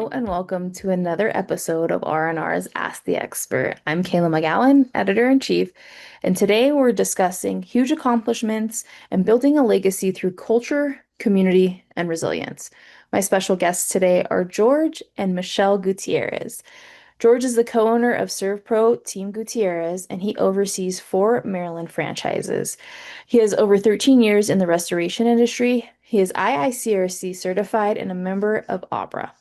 Hello and welcome to another episode of R&R's Ask the Expert. I'm Kayla McGowan, Editor-in-Chief, and today we're discussing huge accomplishments and building a legacy through culture, community, and resilience. My special guests today are George and Michelle Gutierrez. George is the co-owner of SERVPRO Team Gutierrez, and he oversees 4 Maryland franchises. He has over 13 years in the restoration industry. He is IICRC certified and a member of ABRA.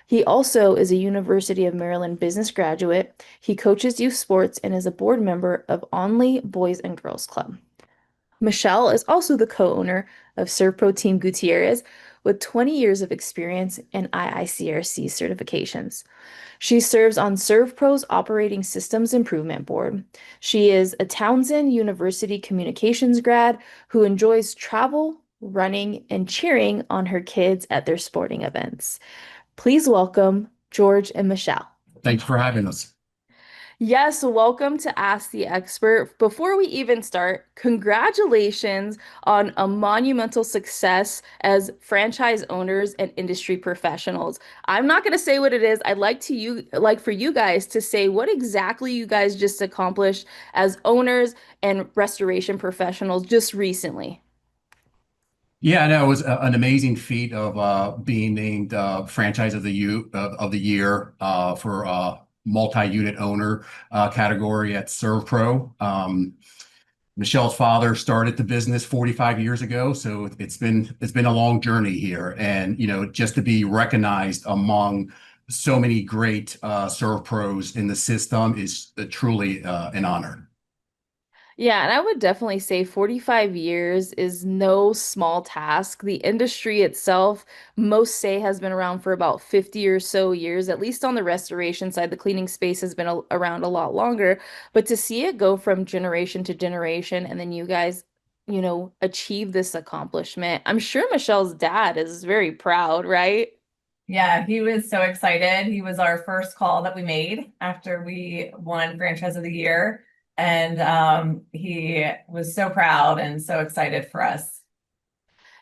He also is a University of Maryland business graduate. He coaches youth sports and is a board member of Only Boys and Girls Club. Michelle is also the co-owner of SERVPRO Team Gutierrez with 20 years of experience and IICRC certifications. She serves on SERVPRO's Operating Systems Improvement Board. She is a Townsend University communications grad who enjoys travel, running, and cheering on her kids at their sporting events. Please welcome George and Michelle. Thanks for having us. Yes, welcome to Ask the Expert. Before we even start, congratulations on a monumental success as franchise owners and industry professionals. I'm not going to say what it is. I'd like for you guys to say what exactly you guys just accomplished as owners and restoration professionals just recently. Yeah, no, it was an amazing feat of being named franchise of the year for multi-unit owner category at SERVPRO. Michelle's father started the business 45 years ago, so it's been a long journey here, and just to be recognized among so many great SERVPROs in the system is truly an honor. Yeah, and I would definitely say 45 years is no small task. The industry itself, most say, has been around for about 50 or so years, at least on the restoration side. The cleaning space has been around a lot longer. But to see it go from generation to generation and then you guys, achieve this accomplishment, I'm sure Michelle's dad is very proud, right? Yeah, he was so excited. He was our first call that we made after we won Franchise of the Year. And he was so proud and so excited for us.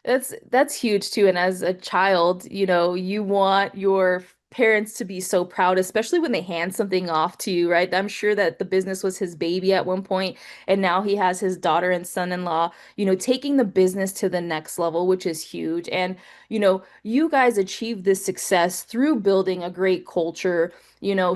That's huge too. And as a child, you want your parents to be so proud, especially when they hand something off to you, right? I'm sure that the business was his baby at one point, and now he has his daughter and son-in-law, taking the business to the next level, which is huge. And, you guys achieved this success through building a great culture,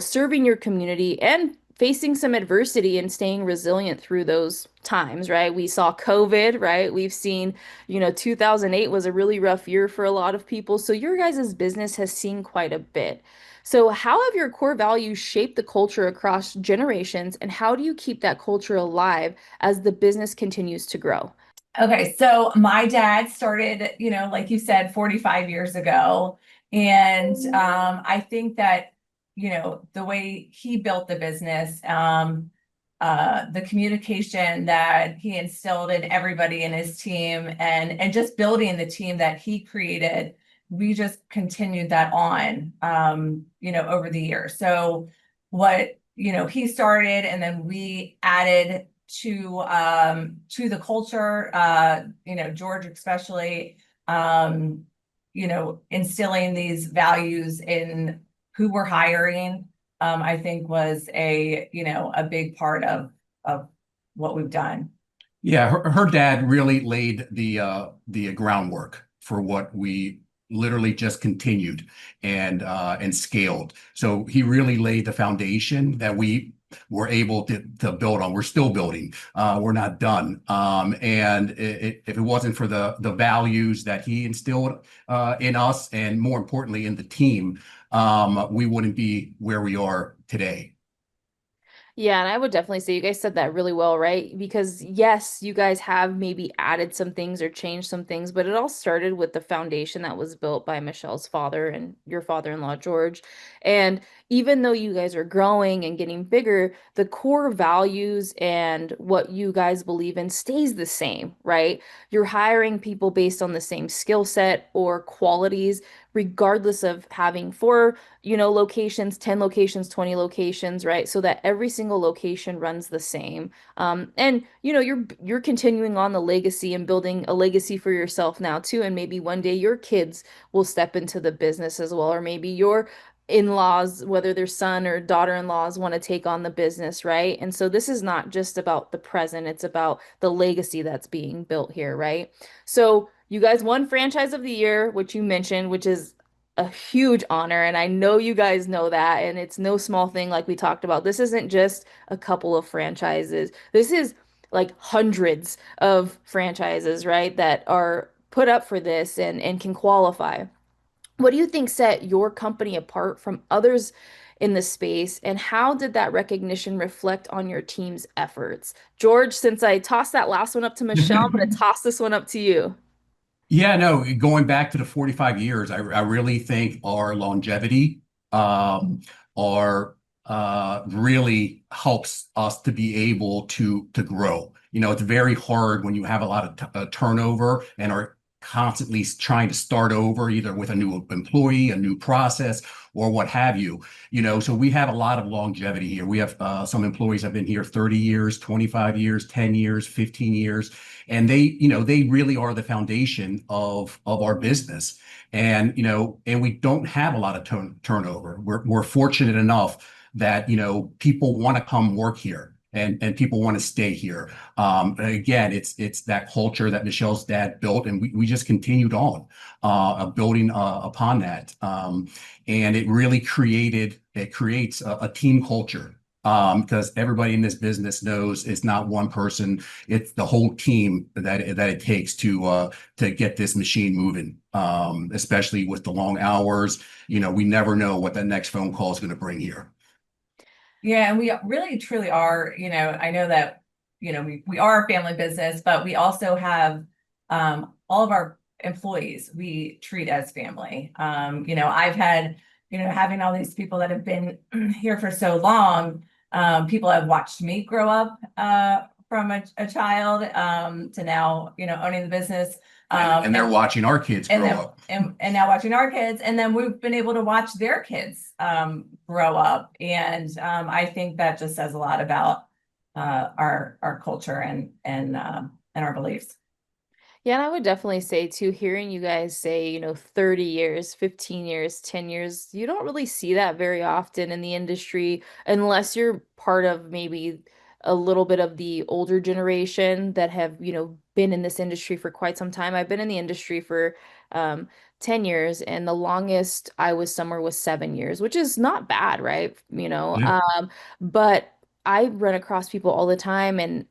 serving your community and facing some adversity and staying resilient through those times, right? We saw COVID, right? We've seen 2008 was a really rough year for a lot of people. So your guys' business has seen quite a bit. So how have your core values shaped the culture across generations, and how do you keep that culture alive as the business continues to grow? Okay, so my dad started, like you said, 45 years ago. And I think that, the way he built the business, the communication that he instilled in everybody in his team and just building the team that he created, we just continued that on, over the years. So what, he started and then we added to the culture, George especially, instilling these values in who we're hiring, I think was a big part of what we've done. Yeah, her dad really laid the groundwork for what we literally just continued and scaled. So he really laid the foundation that we were able to build on. We're still building. We're not done. And if it wasn't for the values that he instilled in us, and more importantly in the team, we wouldn't be where we are today. Yeah, and I would definitely say you guys said that really well, right? Because yes, you guys have maybe added some things or changed some things, but it all started with the foundation that was built by Michelle's father and your father-in-law, George. And even though you guys are growing and getting bigger, the core values and what you guys believe in stays the same, right? You're hiring people based on the same skill set or qualities, regardless of having four, locations, 10 locations, 20 locations, right? So that every single location runs the same. And you're continuing on the legacy and building a legacy for yourself now too. And maybe one day your kids will step into the business as well, or maybe your in-laws, whether their son or daughter-in-laws, want to take on the business, right? And so this is not just about the present, it's about the legacy that's being built here, right? So you guys won franchise of the year, which you mentioned, which is a huge honor. And I know you guys know that. And it's no small thing, like we talked about. This isn't just a couple of franchises. This is like hundreds of franchises, right, that are put up for this and can qualify. What do you think set your company apart from others in the space, and how did that recognition reflect on your team's efforts? George, since I tossed that last one up to Michelle, I'm going to toss this one up to you. Yeah, no, going back to the 45 years, I really think our longevity um, our really helps us to be able to grow. It's very hard when you have a lot of turnover and are constantly trying to start over, either with a new employee, a new process, or what have you. So we have a lot of longevity here. We have some employees have been here 30 years, 25 years, 10 years, 15 years, and they really are the foundation of our business. And we don't have a lot of turnover. We're fortunate enough that people want to come work here, and people want to stay here. Again, it's that culture that Michelle's dad built, and we just continued on building upon that. And it really creates a team culture, because everybody in this business knows it's not one person, it's the whole team that it takes to get this machine moving. Especially with the long hours, we never know what that next phone call is going to bring here. Yeah, and we really truly are, I know that, we are a family business, but we also have all of our employees we treat as family. I've had, having all these people that have been here for so long, people have watched me grow up from a child to now, owning the business. And they're watching our kids grow up. And now watching our kids, and then we've been able to watch their kids grow up. And I think that just says a lot about our culture and our beliefs. Yeah, and I would definitely say too, hearing you guys say, 30 years, 15 years, 10 years, you don't really see that very often in the industry unless you're part of maybe a little bit of the older generation that have, been in this industry for quite some time. I've been in the industry for 10 years, and the longest I was somewhere was 7 years, which is not bad, right? Yeah. But I run across people all the time, and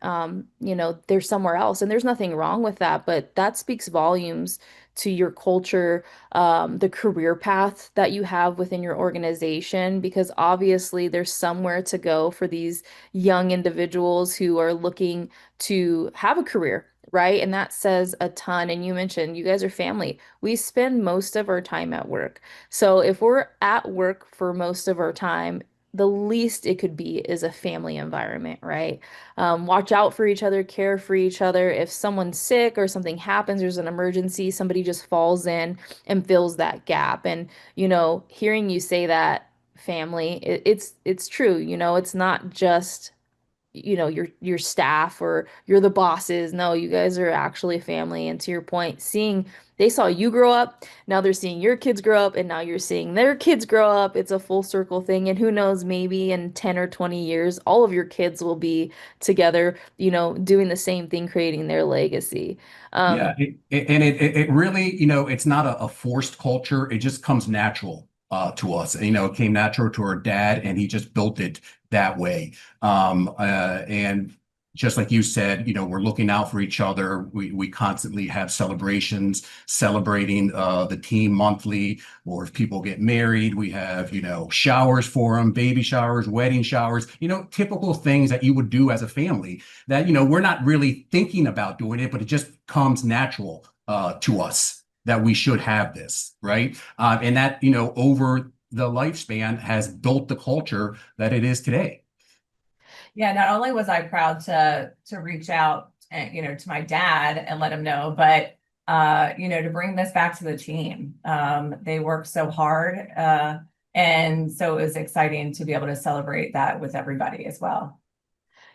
they're somewhere else, and there's nothing wrong with that, but that speaks volumes to your culture, the career path that you have within your organization, because obviously there's somewhere to go for these young individuals who are looking to have a career. Right. And that says a ton. And you mentioned you guys are family. We spend most of our time at work. So if we're at work for most of our time, the least it could be is a family environment, right? Watch out for each other, care for each other. If someone's sick or something happens, there's an emergency, somebody just falls in and fills that gap. And, hearing you say that family, it's true. It's not just your staff or you're the bosses. No, you guys are actually a family. And to your point, they saw you grow up, now they're seeing your kids grow up, and now you're seeing their kids grow up. It's a full circle thing. And who knows, maybe in 10 or 20 years, all of your kids will be together, doing the same thing, creating their legacy. Yeah, it really, it's not a forced culture. It just comes natural to us. It came natural to our dad, and he just built it that way. And just like you said, we're looking out for each other. We constantly have celebrations, celebrating the team monthly, or if people get married, we have, showers for them, baby showers, wedding showers, typical things that you would do as a family that, we're not really thinking about doing it, but it just comes natural to us that we should have this, right? And that, over the lifespan has built the culture that it is today. Yeah, not only was I proud to reach out and to my dad and let him know, but to bring this back to the team. They work so hard. And so it was exciting to be able to celebrate that with everybody as well.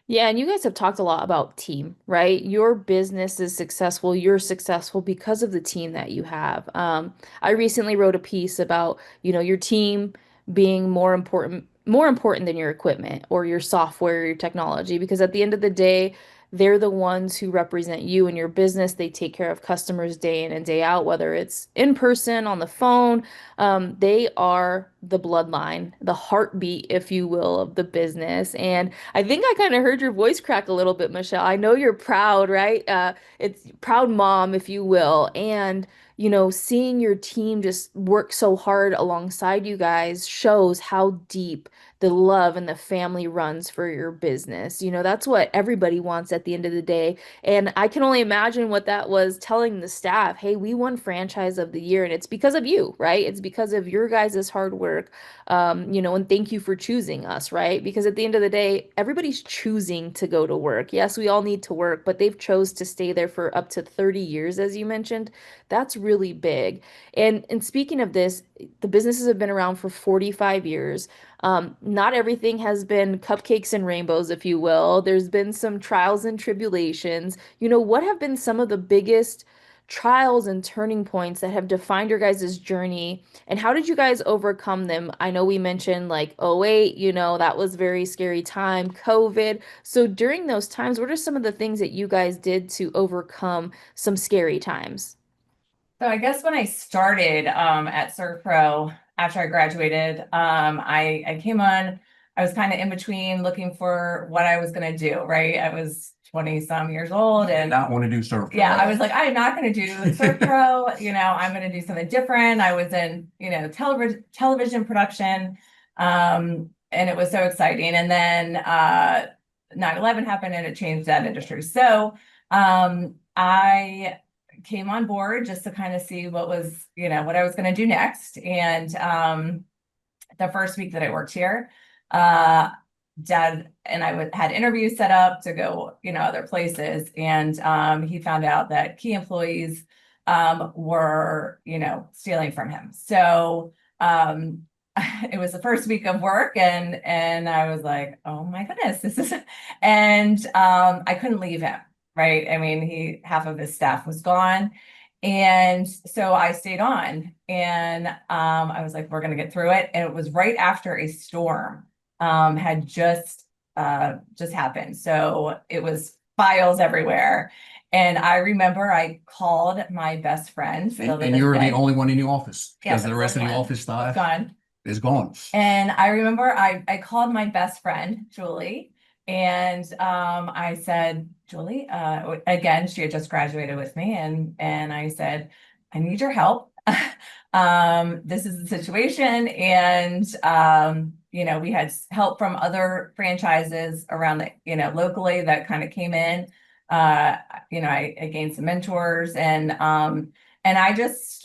Yeah, and you guys have talked a lot about team, right? Your business is successful, you're successful because of the team that you have. I recently wrote a piece about, your team being more important than your equipment or your software or your technology, because at the end of the day, they're the ones who represent you and your business. They take care of customers day in and day out, whether it's in person, on the phone. They are the bloodline, the heartbeat, if you will, of the business. And I think I kind of heard your voice crack a little bit, Michelle. I know you're proud, right? It's proud mom, if you will. And, seeing your team just work so hard alongside you guys shows how deep the love and the family runs for your business. That's what everybody wants at the end of the day. And I can only imagine what that was telling the staff. Hey, we won franchise of the year, and it's because of you, right? It's because of your guys' hard work. And thank you for choosing us, right? Because at the end of the day, everybody's choosing to go to work. Yes, we all need to work, but they've chose to stay there for up to 30 years, as you mentioned. That's really big. And speaking of this, the businesses have been around for 45 years. Not everything has been cupcakes and rainbows, if you will. There's been some trials and tribulations. What have been some of the biggest trials and turning points that have defined your guys' journey, and how did you guys overcome them? I know we mentioned like '08, that was very scary time, COVID. So during those times, what are some of the things that you guys did to overcome some scary times? So I guess when I started at SERVPRO after I graduated, I came on, I was kind of in between looking for what I was going to do, right? I was 20 some years old Did and not want to do surf yeah, I pro. was like, I'm not going to do SERVPRO, I'm going to do something different. I was in, television production, and it was so exciting. And then 9/11 happened and it changed that industry. So I came on board just to kind of see what was, what I was going to do next. And the first week that I worked here, dad and I had interviews set up to go, other places. And he found out that key employees were, stealing from him. So it was the first week of work and I was like, oh my goodness, this is and I couldn't leave him, right? I mean, half of his staff was gone. And so I stayed on and I was like, we're gonna get through it. And it was right after a storm had just happened. So it was files everywhere. And I remember I called my best friend. And you're the only one in the office because Yes, the rest of the one. office staff Gone. is gone. And I remember I called my best friend, Julie, and I said, Julie, again, she had just graduated with me, and I said, I need your help. This is the situation. And we had help from other franchises around the, locally that kind of came in. I gained some mentors and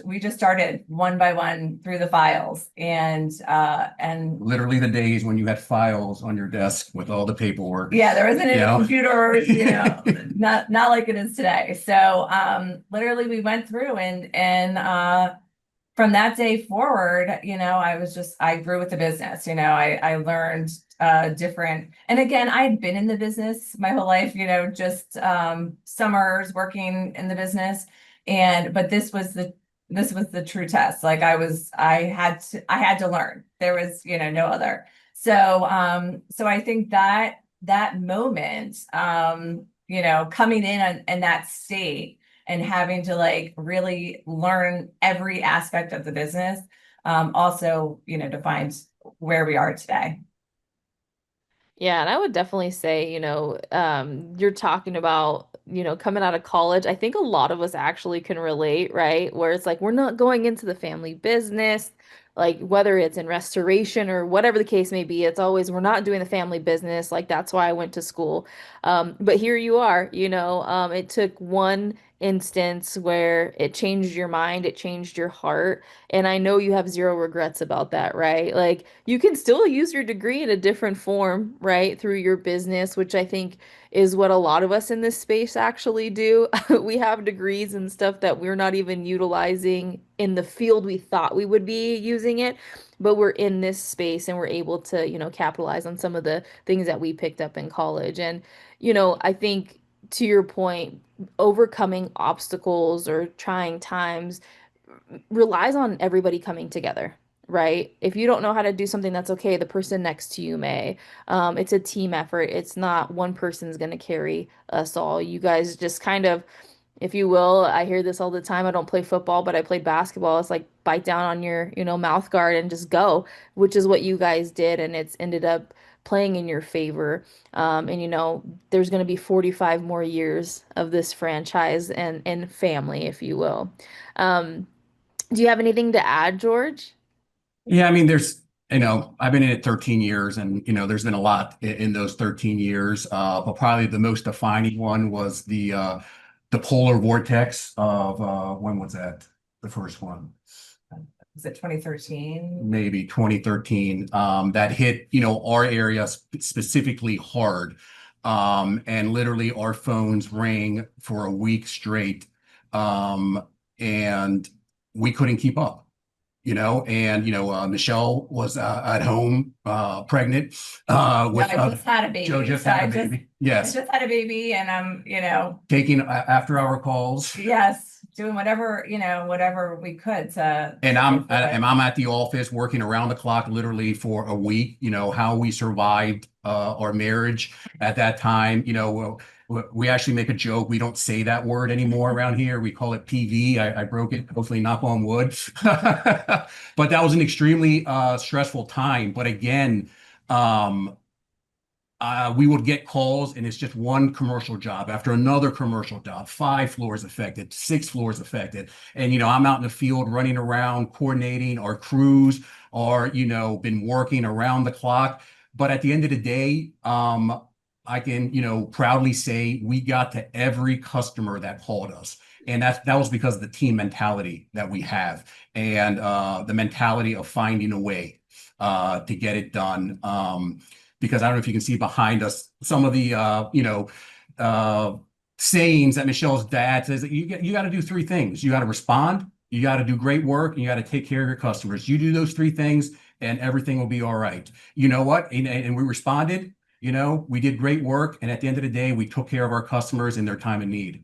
we just started one by one through the files and Literally the days when you had files on your desk with all the paperwork. yeah, there wasn't any You know? computers, not like it is today. So literally we went through and from that day forward, I grew with the business. I learned different, and again, I had been in the business my whole life, just summers working in the business. But this was the true test. Like I had to learn. There was, no other. So I think that moment, coming in that state and having to like really learn every aspect of the business, also, defines where we are today. Yeah, and I would definitely say, you're talking about, coming out of college. I think a lot of us actually can relate, right? Where it's like we're not going into the family business, like whether it's in restoration or whatever the case may be, it's always we're not doing the family business. Like that's why I went to school. But here you are, it took one instance where it changed your mind, it changed your heart. And I know you have zero regrets about that, right? Like you can still use your degree in a different form, right? Through your business, which I think is what a lot of us in this space actually do. We have degrees and stuff that we're not even utilizing in the field we thought we would be using it, but we're in this space and we're able to, capitalize on some of the things that we picked up in college. And, I think to your point, overcoming obstacles or trying times relies on everybody coming together, right? If you don't know how to do something, that's okay. The person next to you may. It's a team effort. It's not one person's going to carry us all. You guys just kind of, if you will, I hear this all the time. I don't play football, but I played basketball. It's like bite down on your, mouth guard and just go, which is what you guys did. And it's ended up playing in your favor. And there's going to be 45 more years of this franchise and family, if you will. Um, do you have anything to add, George? Yeah, I mean, I've been in it 13 years and, there's been a lot in those 13 years. But probably the most defining one was the polar vortex of, when was that? The first one, Was it 2013? maybe 2013, that hit, our area specifically hard. And literally our phones rang for a week straight. And we couldn't keep up. Michelle was at home, pregnant, Yeah, with I just had a Joe baby. just So had a I just baby. I Yes, just had a baby and I'm, taking after hour calls, yes, doing whatever, whatever we could and to get through it. I'm at the office working around the clock, literally for a week. How we survived our marriage at that time. We actually make a joke. We don't say that word anymore around here. We call it PV. I broke it. Hopefully, knock on wood. But that was an extremely stressful time. But again, um, we would get calls and it's just one commercial job after another commercial job, 5 floors affected, 6 floors affected. And, I'm out in the field running around, coordinating our crews or, been working around the clock. But at the end of the day, I can, proudly say we got to every customer that called us. And that was because of the team mentality that we have and the mentality of finding a way to get it done. Because I don't know if you can see behind us some of the uh, sayings that Michelle's dad says that you got to do 3 things. You got to respond, you got to do great work, and you got to take care of your customers. You do those 3 things, and everything will be all right. You know what? And we responded. We did great work, and at the end of the day, we took care of our customers in their time of need.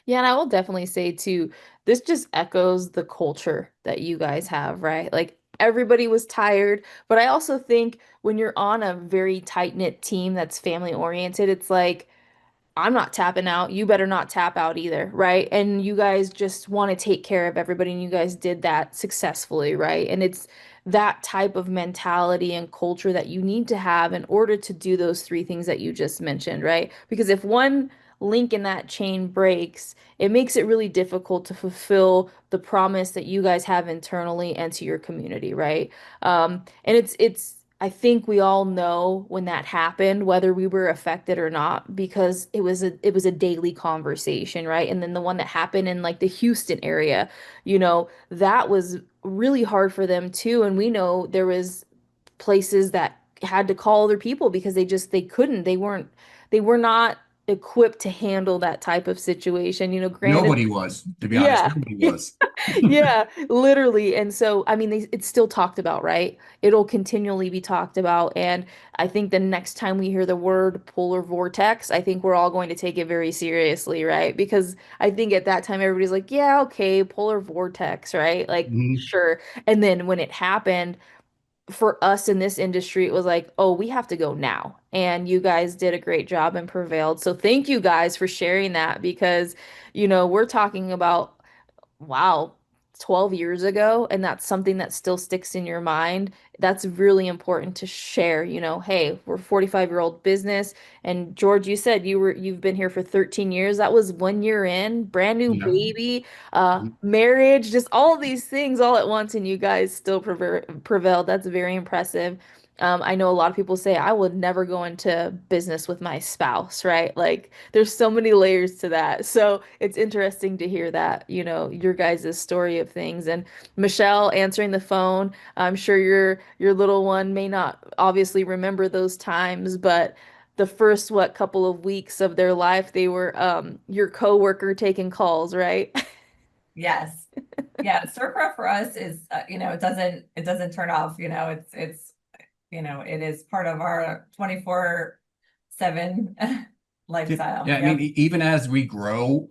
Yeah, and I will definitely say too, this just echoes the culture that you guys have, right? Like everybody was tired, but I also think when you're on a very tight-knit team that's family oriented, it's like I'm not tapping out. You better not tap out either, right? And you guys just want to take care of everybody, and you guys did that successfully, right? And it's that type of mentality and culture that you need to have in order to do those 3 things that you just mentioned, right? Because if one link in that chain breaks, it makes it really difficult to fulfill the promise that you guys have internally and to your community, right? And I think we all know when that happened, whether we were affected or not, because it was a daily conversation, right? And then the one that happened in like the Houston area, that was really hard for them too. And we know there was places that had to call other people because they couldn't. They were not equipped to handle that type of situation. Granted, Nobody was, to be honest, yeah. nobody was. Yeah, literally. And so, I mean, it's still talked about, right? It'll continually be talked about. And I think the next time we hear the word polar vortex, I think we're all going to take it very seriously, right? Because I think at that time, everybody's like, yeah, okay, polar vortex, right? Like, Mhm. sure. And then when it happened, for us in this industry, it was like, oh, we have to go now. And you guys did a great job and prevailed. So thank you guys for sharing that because, we're talking about wow, 12 years ago, and that's something that still sticks in your mind. That's really important to share, hey, we're a 45-year-old business. And George, you said you've been here for 13 years. That was 1 year in, brand new Yeah. baby, marriage, just all these things all at once, and you guys still prevailed. That's very impressive. I know a lot of people say I would never go into business with my spouse, right? Like there's so many layers to that. So it's interesting to hear that, your guys' story of things. And Michelle answering the phone, I'm sure your little one may not obviously remember those times, but the first couple of weeks of their life, they were your coworker taking calls, right? Yes. Yeah, SERVPRO for us is, it doesn't turn off, it is part of our 24/7 Yeah, lifestyle. yeah, I mean, Yep. even as we grow,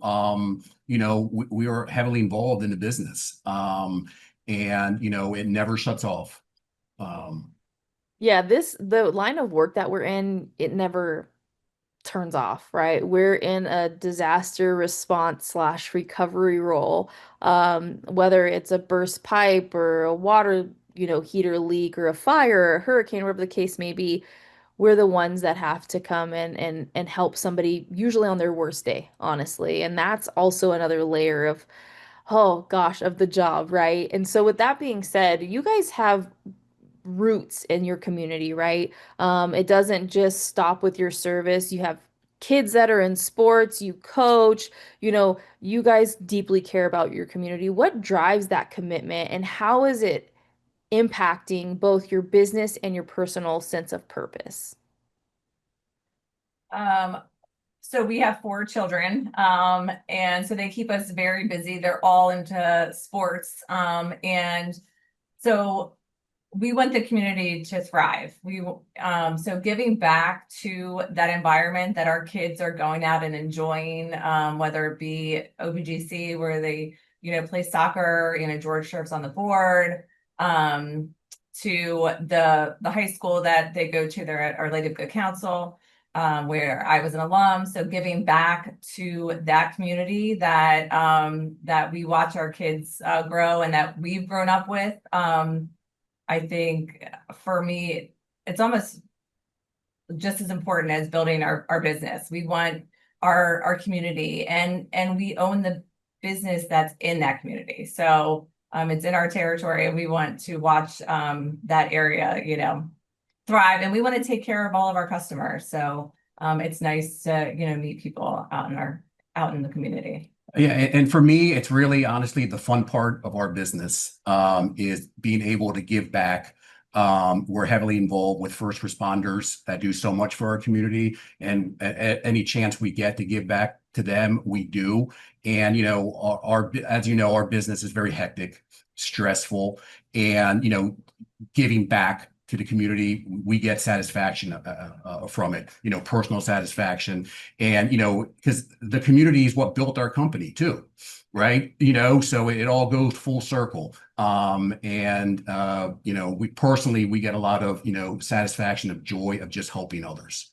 we are heavily involved in the business. And it never shuts off. Um, Yeah, the line of work that we're in, it never turns off, right? We're in a disaster response slash recovery role. Whether it's a burst pipe or a water, heater leak or a fire or a hurricane, whatever the case may be, we're the ones that have to come in and help somebody, usually on their worst day, honestly. And that's also another layer of, oh gosh, of the job, right? And so with that being said, you guys have roots in your community, right? It doesn't just stop with your service. You have kids that are in sports, you coach, you guys deeply care about your community. What drives that commitment and how is it impacting both your business and your personal sense of purpose? Um, so we have four children, and so they keep us very busy. They're all into sports, and so we want the community to thrive. So giving back to that environment that our kids are going out and enjoying, whether it be OBGC where they, play soccer, George serves on the board, to the high school that they go to, they're at Our Lady of Good Counsel, where I was an alum. So giving back to that community that we watch our kids grow and that we've grown up with. I think for me, it's almost just as important as building our business. We want our community and we own the business that's in that community. So it's in our territory and we want to watch that area, thrive, and we want to take care of all of our customers. So it's nice to, meet people out in the community. Yeah, and for me, it's really honestly the fun part of our business is being able to give back. We're heavily involved with first responders that do so much for our community, and any chance we get to give back to them, we do. And as you know, our business is very hectic, stressful, and giving back to the community, we get satisfaction from it, personal satisfaction. And, because the community is what built our company too, right? So it all goes full circle. And, we get a lot of, satisfaction of joy of just helping others.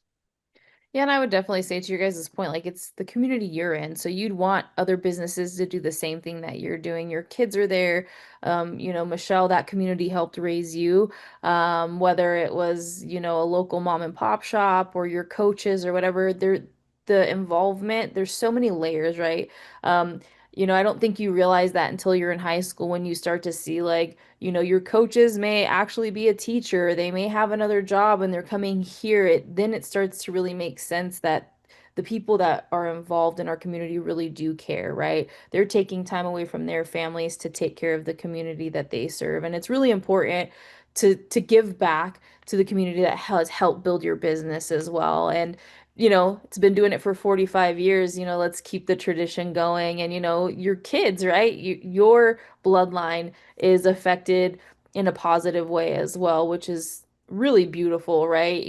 Yeah, and I would definitely say to your guys' point, like it's the community you're in. So you'd want other businesses to do the same thing that you're doing. Your kids are there. Michelle, that community helped raise you. Whether it was, a local mom and pop shop or your coaches or whatever, the involvement, there's so many layers, right? Um, I don't think you realize that until you're in high school when you start to see like, your coaches may actually be a teacher, they may have another job and they're coming here. Then it starts to really make sense that the people that are involved in our community really do care, right? They're taking time away from their families to take care of the community that they serve. And it's really important to give back to the community that has helped build your business as well. And it's been doing it for 45 years, let's keep the tradition going. And your kids, right? Your bloodline is affected in a positive way as well, which is really beautiful, right?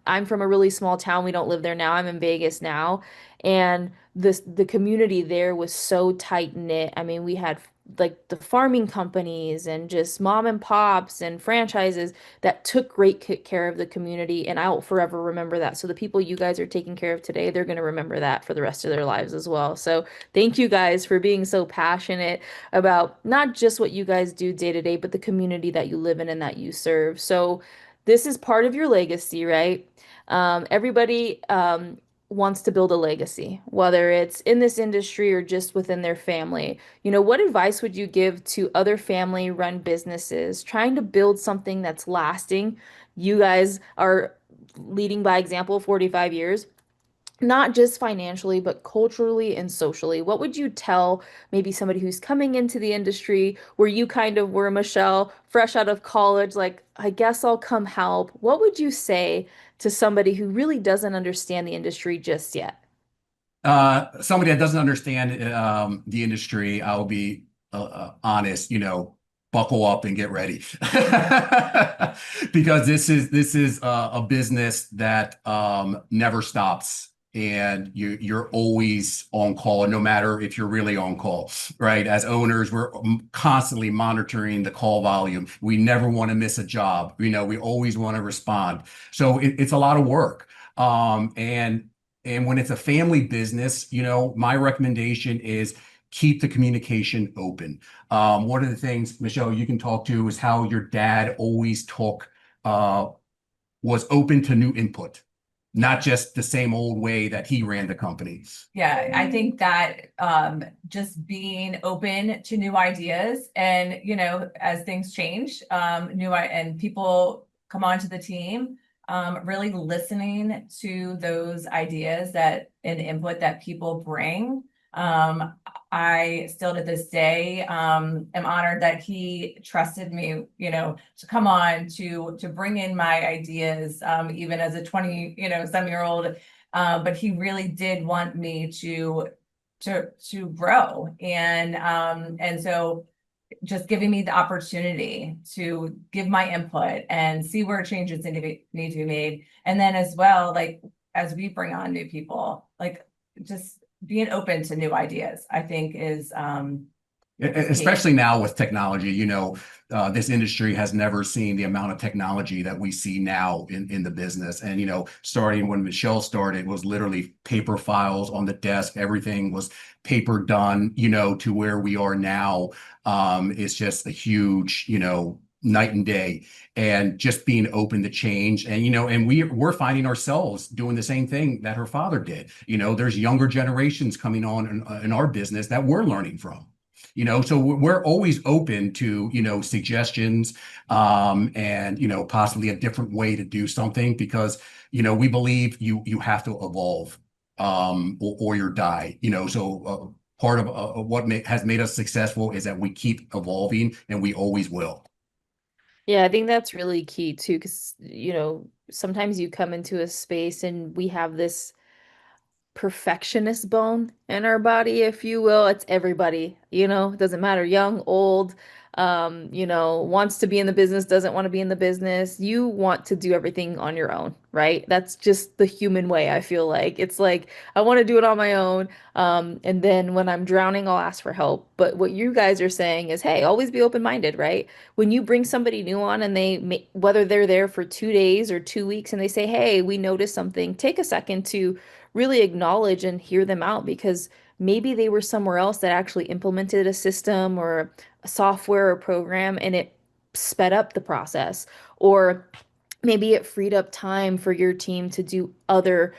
I'm from a really small town. We don't live there now. I'm in Vegas now. And the community there was so tight knit. I mean, we had like the farming companies and just mom and pops and franchises that took great care of the community. And I'll forever remember that. So the people you guys are taking care of today, they're going to remember that for the rest of their lives as well. So thank you guys for being so passionate about not just what you guys do day to day, but the community that you live in and that you serve. So this is part of your legacy, right? Everybody, wants to build a legacy, whether it's in this industry or just within their family, what advice would you give to other family-run businesses trying to build something that's lasting? You guys are leading by example 45 years, not just financially, but culturally and socially. What would you tell maybe somebody who's coming into the industry where you kind of were, Michelle, fresh out of college, like, I guess I'll come help? What would you say to somebody who really doesn't understand the industry just yet? Somebody that doesn't understand the industry, I'll be honest, buckle up and get ready because this is a business that never stops. And you're always on call, no matter if you're really on call, right? As owners, we're constantly monitoring the call volume. We never want to miss a job. We always want to respond. So it's a lot of work. And when it's a family business, my recommendation is keep the communication open. One of the things, Michelle, you can talk to is how your dad always uh, was open to new input, not just the same old way that he ran the company. Yeah, I think that just being open to new ideas and, as things change, and people come onto the team, really listening to those ideas and input that people bring. I still to this day am honored that he trusted me, to come on to bring in my ideas, even as a 20, some year old. But he really did want me to grow. And so just giving me the opportunity to give my input and see where changes need to be made. And then as well, like as we bring on new people, like just being open to new ideas, I think is key. Especially now with technology, this industry has never seen the amount of technology that we see now in the business. And, starting when Michelle started was literally paper files on the desk. Everything was paper done, to where we are now. It's just a huge, night and day, and just being open to change. And and we're finding ourselves doing the same thing that her father did. There's younger generations coming on in our business that we're learning from. So we're always open to suggestions, and possibly a different way to do something, because we believe you have to evolve, or you die. So part of what has made us successful is that we keep evolving, and we always will. Yeah, I think that's really key too, because, sometimes you come into a space and we have this perfectionist bone in our body, if you will. It's everybody, it doesn't matter, young, old, wants to be in the business, doesn't want to be in the business. You want to do everything on your own, right? That's just the human way, I feel like. It's like, I want to do it on my own. And then when I'm drowning, I'll ask for help. But what you guys are saying is, hey, always be open-minded, right? When you bring somebody new on and whether they're there for 2 days or 2 weeks and they say, hey, we noticed something, take a second to really acknowledge and hear them out, because maybe they were somewhere else that actually implemented a system or a software or program and it sped up the process, or maybe it freed up time for your team to do other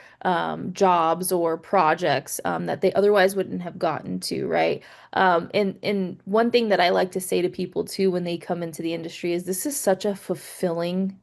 jobs or projects that they otherwise wouldn't have gotten to, right? And one thing that I like to say to people too when they come into the industry is this is such a fulfilling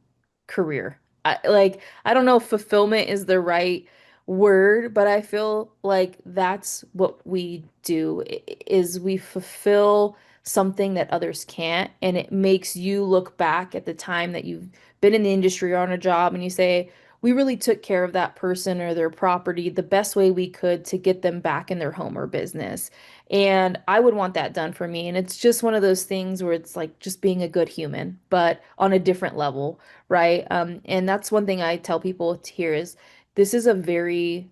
career. I don't know if fulfillment is the right word, but I feel like that's what we do is we fulfill something that others can't, and it makes you look back at the time that you've been in the industry or on a job and you say, we really took care of that person or their property the best way we could to get them back in their home or business. And I would want that done for me. And it's just one of those things where it's like just being a good human, but on a different level, right? And that's one thing I tell people here is this is a very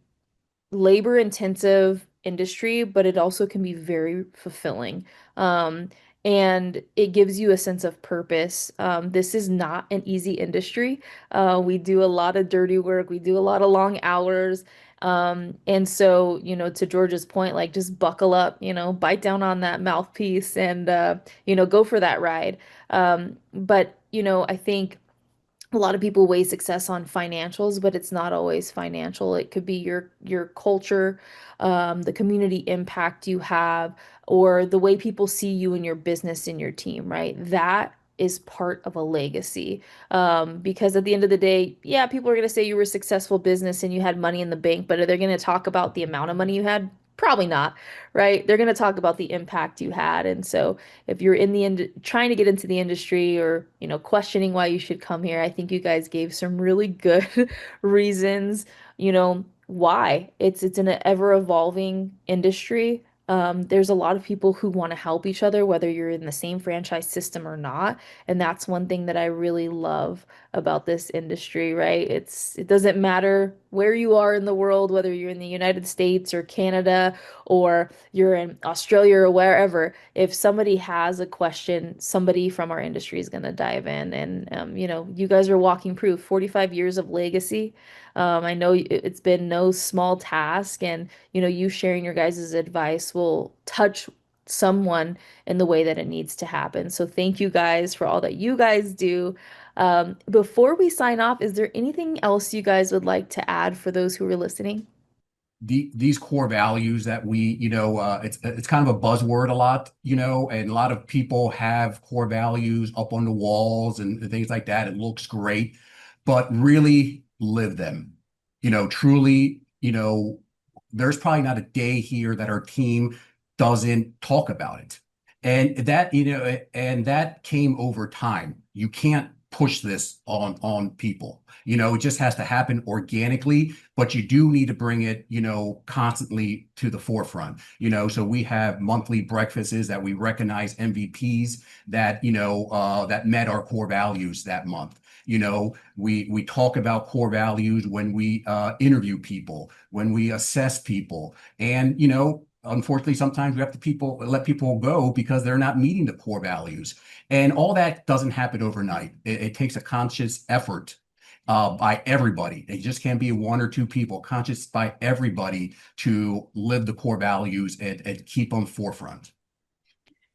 labor intensive industry, but it also can be very fulfilling. Um, and it gives you a sense of purpose. This is not an easy industry. We do a lot of dirty work, we do a lot of long hours. And so, to George's point, like just buckle up, bite down on that mouthpiece and, go for that ride. But, I think a lot of people weigh success on financials, but it's not always financial. It could be your culture, the community impact you have, or the way people see you and your business and your team, right? That is part of a legacy. Because at the end of the day, yeah, people are going to say you were a successful business and you had money in the bank, but are they going to talk about the amount of money you had? Probably not, right? They're going to talk about the impact you had. And so if you're in the end trying to get into the industry or, questioning why you should come here, I think you guys gave some really good reasons, why. It's an ever evolving industry. There's a lot of people who want to help each other, whether you're in the same franchise system or not. And that's one thing that I really love about this industry, right? It doesn't matter where you are in the world, whether you're in the United States or Canada or you're in Australia or wherever. If somebody has a question, somebody from our industry is going to dive in. And, you guys are walking proof, 45 years of legacy. I know it's been no small task, and, you sharing your guys' advice will touch someone in the way that it needs to happen. So thank you guys for all that you guys do. Before we sign off, is there anything else you guys would like to add for those who are listening? These core values that we, it's kind of a buzzword a lot, and a lot of people have core values up on the walls and things like that. It looks great, but really live them. Truly, there's probably not a day here that our team doesn't talk about it. And that came over time. You can't push this on people. It just has to happen organically, but you do need to bring it, constantly to the forefront. So we have monthly breakfasts that we recognize MVPs that met our core values that month. We talk about core values when we interview people, when we assess people, and unfortunately, sometimes we have to let people go because they're not meeting the core values. And all that doesn't happen overnight. It takes a conscious effort by everybody. It just can't be one or two people, conscious by everybody to live the core values and keep them forefront.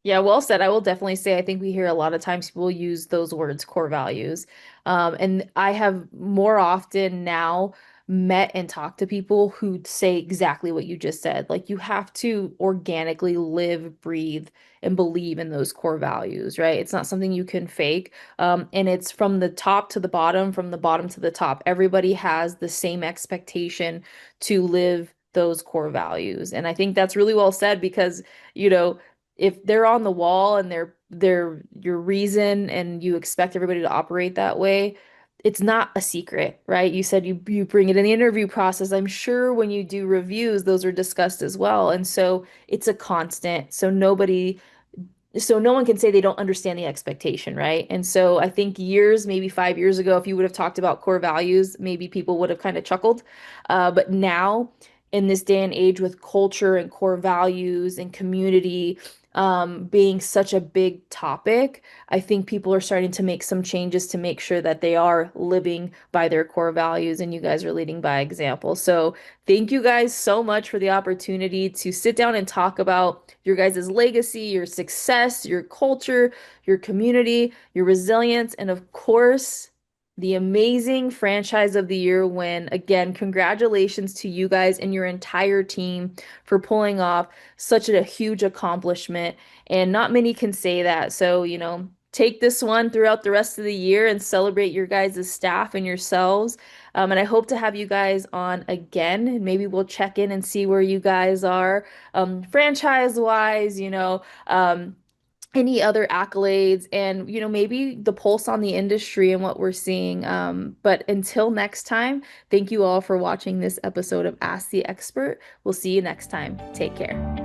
Yeah, well said. I will definitely say I think we hear a lot of times people use those words, core values. And I have more often now met and talked to people who say exactly what you just said. Like you have to organically live, breathe, and believe in those core values, right? It's not something you can fake. And it's from the top to the bottom, from the bottom to the top. Everybody has the same expectation to live those core values. And I think that's really well said because, you know, if they're on the wall and they're your reason and you expect everybody to operate that way, it's not a secret, right? You said you bring it in the interview process. I'm sure when you do reviews, those are discussed as well. And so it's a constant. So no one can say they don't understand the expectation, right? And so I think years, maybe 5 years ago, if you would have talked about core values, maybe people would have kind of chuckled. But now, in this day and age, with culture and core values and community being such a big topic, I think people are starting to make some changes to make sure that they are living by their core values, and you guys are leading by example. So thank you guys so much for the opportunity to sit down and talk about your guys' legacy, your success, your culture, your community, your resilience, and of course, the amazing franchise of the year win. Again, congratulations to you guys and your entire team for pulling off such a huge accomplishment. And not many can say that. So, take this one throughout the rest of the year and celebrate your guys' staff and yourselves. And I hope to have you guys on again. And maybe we'll check in and see where you guys are franchise-wise, any other accolades and, maybe the pulse on the industry and what we're seeing. But until next time, thank you all for watching this episode of Ask the Expert. We'll see you next time. Take care.